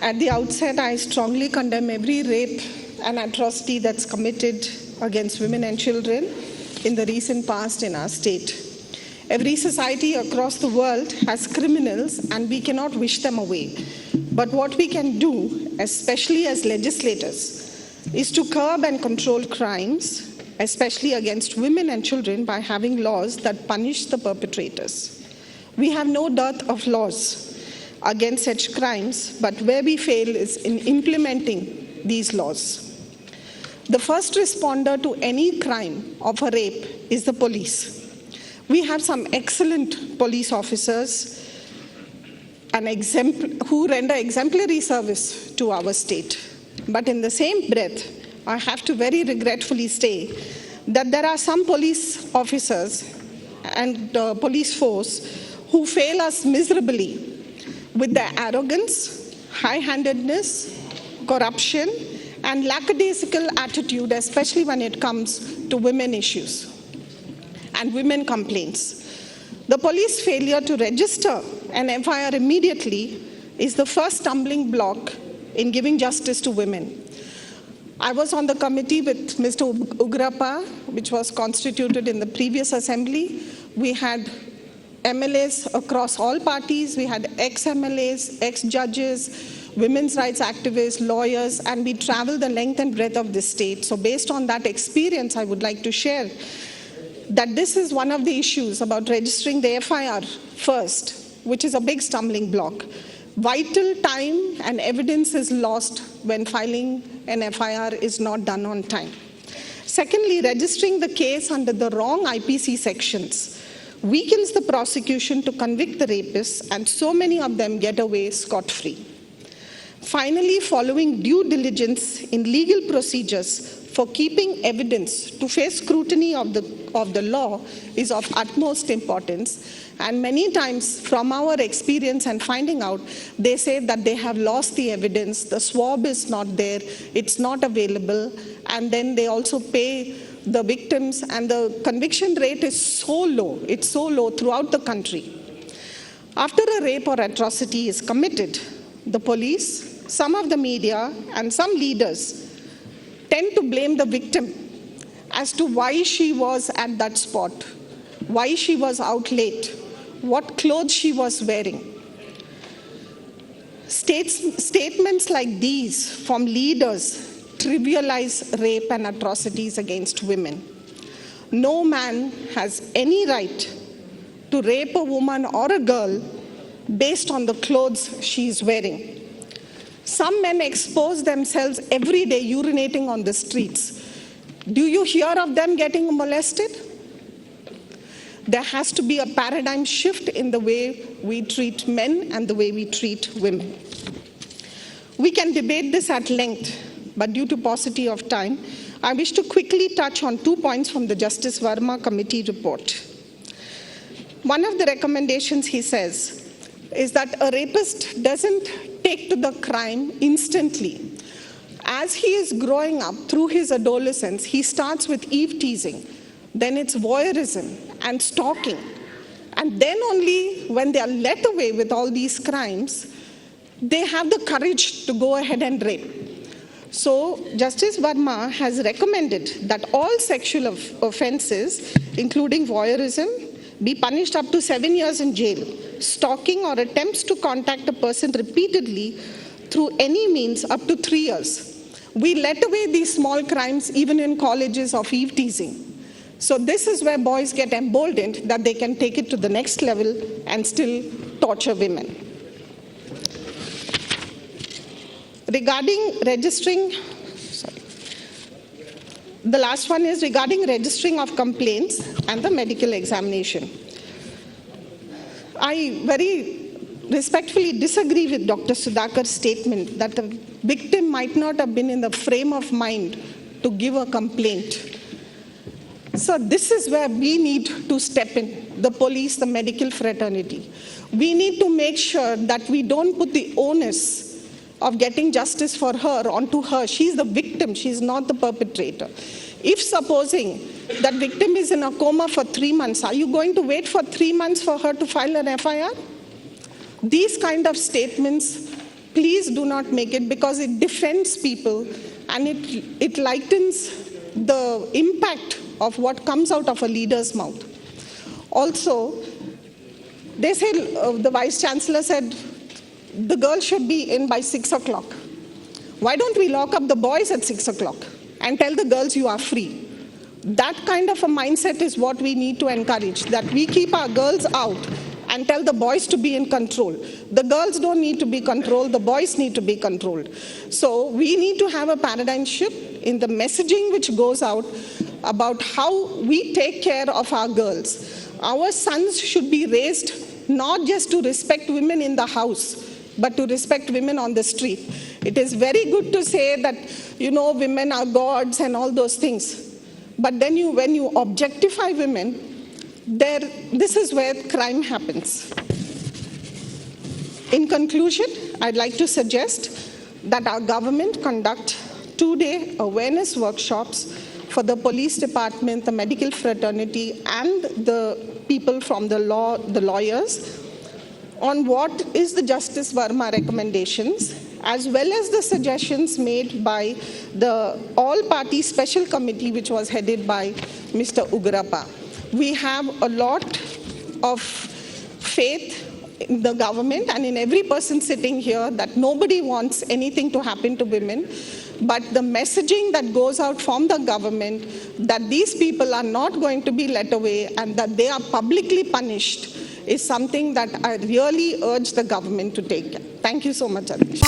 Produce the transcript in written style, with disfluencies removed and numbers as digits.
At the outset, I strongly condemn every rape and atrocity that's committed against women and children in the recent past in our state. Every society across the world has criminals and we cannot wish them away. But what we can do, especially as legislators, is to curb and control crimes, especially against women and children, by having laws that punish the perpetrators. We have no dearth of laws against such crimes, but where we fail is in implementing these laws. The first responder to any crime of a rape is the police. We have some excellent police officers who render exemplary service to our state. But in the same breath, I have to very regretfully say that there are some police officers and police force who fail us miserably with their arrogance, high-handedness, corruption, and lackadaisical attitude, especially when it comes to women issues and women complaints. The police failure to register an FIR immediately is the first stumbling block in giving justice to women. I was on the committee with Mr. Ugrappa, which was constituted in the previous assembly. We had MLAs across all parties, we had ex-MLAs, ex-judges, women's rights activists, lawyers, and we traveled the length and breadth of this state. So based on that experience, I would like to share that this is one of the issues about registering the FIR first, which is a big stumbling block. Vital time and evidence is lost when filing an FIR is not done on time. Secondly, registering the case under the wrong IPC sections weakens the prosecution to convict the rapists, and so many of them get away scot-free. Finally, following due diligence in legal procedures for keeping evidence to face scrutiny of the law is of utmost importance. And many times, from our experience and finding out, they say that they have lost the evidence, the swab is not there, it's not available, and then they also pay the victims, and the conviction rate is so low, it's so low throughout the country. After a rape or atrocity is committed, the police, some of the media, and some leaders tend to blame the victim as to why she was at that spot, why she was out late, what clothes she was wearing. Statements like these from leaders trivialize rape and atrocities against women. No man has any right to rape a woman or a girl based on the clothes she is wearing. Some men expose themselves every day urinating on the streets. Do you hear of them getting molested? There has to be a paradigm shift in the way we treat men and the way we treat women. We can debate this at length, but due to paucity of time, I wish to quickly touch on 2 points from the Justice Verma Committee report. One of the recommendations, he says, is that a rapist doesn't take to the crime instantly. As he is growing up through his adolescence, he starts with eve-teasing, then it's voyeurism and stalking. And then only when they are led away with all these crimes, they have the courage to go ahead and rape. So Justice Verma has recommended that all sexual offenses, including voyeurism, be punished up to 7 years in jail. Stalking or attempts to contact a person repeatedly through any means up to 3 years. We let away these small crimes even in colleges of eve-teasing. So this is where boys get emboldened that they can take it to the next level and still torture women. Regarding registering, the last one is regarding registering of complaints and the medical examination. I very respectfully disagree with Dr. Sudhakar's statement that the victim might not have been in the frame of mind to give a complaint. So this is where we need to step in, the police, the medical fraternity. We need to make sure that we don't put the onus of getting justice for her onto her. She's the victim, she's not the perpetrator. If supposing that victim is in a coma for 3 months, are you going to wait for 3 months for her to file an FIR? These kind of statements please do not make it, because it defends people and it lightens the impact of what comes out of a leader's mouth. Also, they say, the Vice Chancellor said, the girls should be in by 6 o'clock. Why don't we lock up the boys at 6 o'clock and tell the girls you are free? That kind of a mindset is what we need to encourage, that we keep our girls out and tell the boys to be in control. The girls don't need to be controlled, the boys need to be controlled. So we need to have a paradigm shift in the messaging which goes out about how we take care of our girls. Our sons should be raised not just to respect women in the house, but to respect women on the street. It is very good to say that, women are gods and all those things. But then when you objectify women, this is where crime happens. In conclusion, I'd like to suggest that our government conduct 2-day awareness workshops for the police department, the medical fraternity, and the people from the law, the lawyers, on what is the Justice Verma recommendations, as well as the suggestions made by the all-party special committee, which was headed by Mr. Ugrappa. We have a lot of faith in the government and in every person sitting here that nobody wants anything to happen to women. But the messaging that goes out from the government that these people are not going to be let away and that they are publicly punished is something that I really urge the government to take. Thank you so much, Adhish.